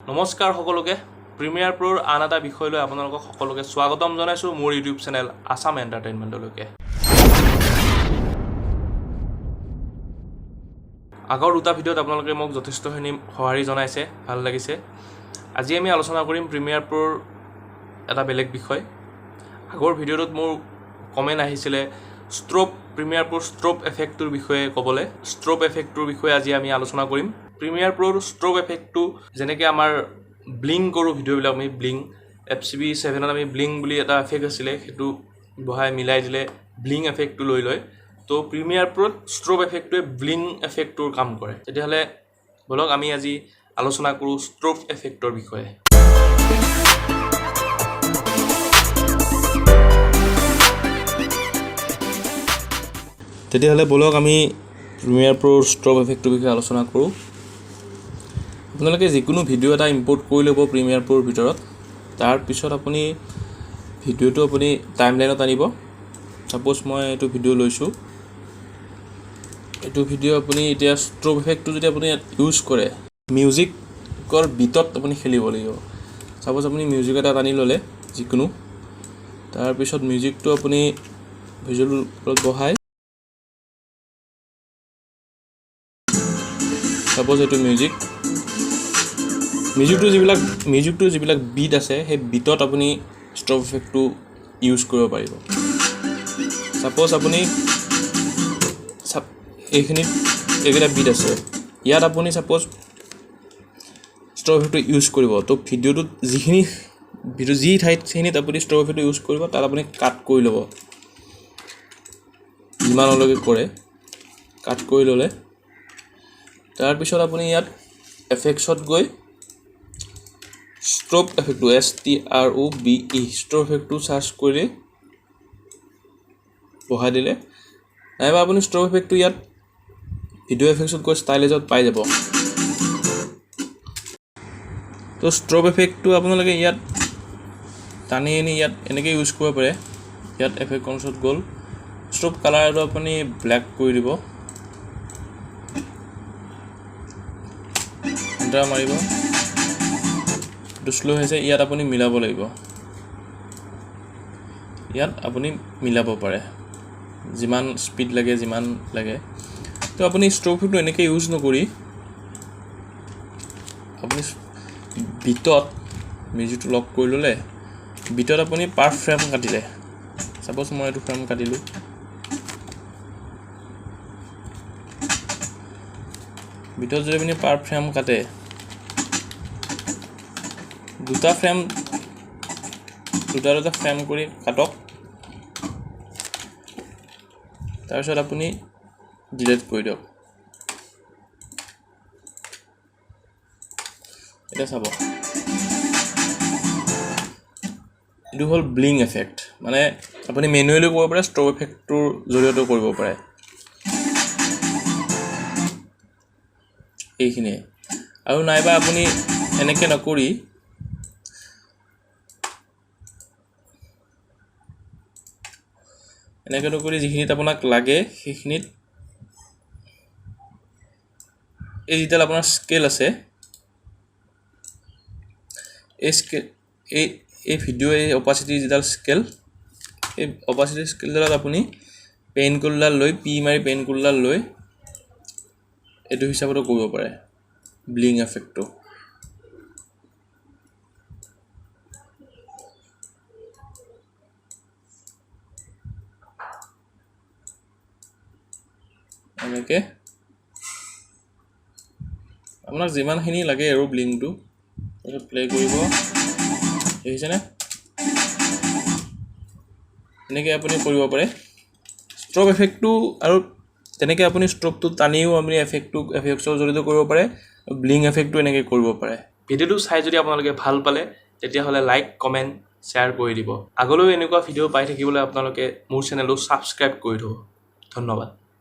নমস্কাৰ সকলোকে প্ৰিমিয়াৰ প্ৰোৰ আন এটা বিষয় লৈ আপোনালোকক সকলোকে স্বাগতম জনাইছো মোৰ ইউটিউব চেনেল আসাম এণ্টাৰটেইনমেণ্টলৈকে। আগৰ দুটা ভিডিঅ'ত আপোনালোকে মোক যথেষ্টখিনি সঁহাৰি জনাইছে, ভাল লাগিছে। আজি আমি আলোচনা কৰিম প্ৰিমিয়াৰ প্ৰোৰ এটা বেলেগ বিষয়। আগৰ ভিডিঅ'টোত মোৰ কমেণ্ট আহিছিলে প্ৰিমিয়াৰ প্ৰোৰ ষ্ট্ৰপ এফেক্টটোৰ বিষয়ে ক'বলৈ। ষ্ট্ৰপ এফেক্টটোৰ বিষয়ে আজি আমি আলোচনা কৰিম। প্ৰিমিয়াৰ প্ৰোৰ ষ্ট্ৰপ এফেক্টটো যেনেকৈ আমাৰ ব্লিং কৰোঁ ভিডিঅ'বিলাক, আমি ব্লিং FCB7ত আমি ব্লিং বুলি এটা এফেক্ট আছিলে, সেইটো বহাই মিলাই দিলে ব্লিং এফেক্টটো লৈ লয়। তো প্ৰিমিয়াৰ প্ৰোত ষ্ট্ৰপ এফেক্টটোৱে ব্লিং এফেক্টটোৰ কাম কৰে। তেতিয়াহ'লে বলক আমি আজি আলোচনা কৰোঁ ষ্ট্ৰপ এফেক্টৰ বিষয়ে। তেতিয়াহ'লে বলক আমি প্ৰিমিয়াৰ প্ৰোৰ ষ্ট্ৰপ এফেক্টটোৰ বিষয়ে আলোচনা কৰোঁ। আপোনালোকে যিকোনো ভিডিঅ' এটা ইম্পৰ্ট কৰি ল'ব প্ৰিমিয়াৰ প্ৰোৰ ভিতৰত। তাৰপিছত আপুনি ভিডিঅ'টো টাইমলাইনত আনিব। ছাপ'জ মই এইটো ভিডিঅ' লৈছোঁ, এইটো ভিডিঅ' আপুনি এতিয়া ষ্ট্ৰপ এফেক্টটো যদি আপুনি ইউজ কৰে, মিউজিকৰ বিটত আপুনি খেলিব লাগিব। ছাপ'জ আপুনি মিউজিক এটা আনি ল'লে যিকোনো, তাৰপিছত মিউজিকটো আপুনি ভিজুৱেলত বহাই, ছাপ'জ এইটো মিউজিকটোৰ যিবিলাক বিট আছে, সেই বিটত আপুনি ষ্ট্ৰপ এফেক্টটো ইউজ কৰিব পাৰিব। ছাপ'জ আপুনি এইকেইটা বিট আছে, ইয়াত আপুনি ছাপ'জ ষ্ট্ৰপ এফেক্টটো ইউজ কৰিব। তো ভিডিঅ'টোত যি ঠাইতখিনিত আপুনি ষ্ট্ৰপ এফেক্টটো ইউজ কৰিব, তাত আপুনি কাট কৰি ল'ব। যিমানলৈকে কৰে কাট কৰি ল'লে, তাৰপিছত আপুনি ইয়াত এফেক্টছত গৈ ষ্ট্ৰপ এফেক্টটো STROBE ষ্ট্ৰপ এফেক্টটো চাৰ্চ কৰি বহাই দিলে, নাইবা আপুনি ষ্ট্ৰপ এফেক্টটো ইয়াত ভিডিঅ' এফেক্টছত গৈ ষ্টাইলাইজত পাই যাব। তো ষ্ট্ৰপ এফেক্টটো আপোনালোকে ইয়াত টানি আনি ইয়াত এনেকৈ ইউজ কৰিব পাৰে। ইয়াত এফেক্ট কনছত গ'ল, ষ্ট্ৰপ কালাৰটো আপুনি ব্লেক কৰি দিব, এণ্টাৰ মাৰিব। এইটো শ্ল' হৈছে, ইয়াত আপুনি মিলাব লাগিব। ইয়াত আপুনি মিলাব পাৰে যিমান স্পীড লাগে, যিমান লাগে। তো আপুনি ষ্ট্ৰপ এফেক্টটো এনেকৈ ইউজ নকৰি আপুনি বিটত মিউজিকটো লক কৰি ল'লে, বিটত আপুনি পাৰ ফ্ৰেম কাটিলে, ছাপ'জ মই এইটো ফ্ৰেম কাটিলোঁ, বিটত যদি আপুনি পাৰ ফ্ৰেম কাটে, দুটা ফ্ৰেম কৰি কাটক। তাৰপিছত আপুনি ডিলিট কৰি দিয়ক। এতিয়া চাব, এইটো হ'ল ব্লিং এফেক্ট। মানে আপুনি মেনুৱেলি কৰিব পাৰে, ষ্ট্ৰপ এফেক্টটোৰ জৰিয়তেও কৰিব পাৰে। এইখিনিয়ে। আৰু নাইবা আপুনি এনেকৈ নকৰি যিখিনিত আপোনাক লাগে সেইখিনিত এই যিডাল আপোনাৰ স্কেল আছে, এই ভিডিঅ' এই অপাচিটি যিডাল স্কেল, এই অপাচিটি স্কেলডালত আপুনি পেইন কুলডাল লৈ পেইন কুলডাল লৈ এইটো হিচাপতো কৰিব পাৰে ব্লিং এফেক্টটো। এনেকৈ আপোনাক যিমানখিনি লাগে আৰু ব্লিংটো তাৰপিছত প্লে' কৰিব, দেখিছেনে? এনেকৈ আপুনি কৰিব পাৰে ষ্ট্ৰপ এফেক্টটো। আৰু তেনেকৈ আপুনি ষ্ট্ৰপটো টানিও আপুনি এফেক্টছৰ জৰিয়তে কৰিব পাৰে, ব্লিং এফেক্টটো এনেকৈ কৰিব পাৰে। ভিডিঅ'টো চাই যদি আপোনালোকে ভাল পালে, তেতিয়াহ'লে লাইক, কমেণ্ট, শ্বেয়াৰ কৰি দিব। আগলৈও এনেকুৱা ভিডিঅ' পাই থাকিবলৈ আপোনালোকে মোৰ চেনেলটো ছাবস্ক্ৰাইব কৰি থ'ব। ধন্যবাদ।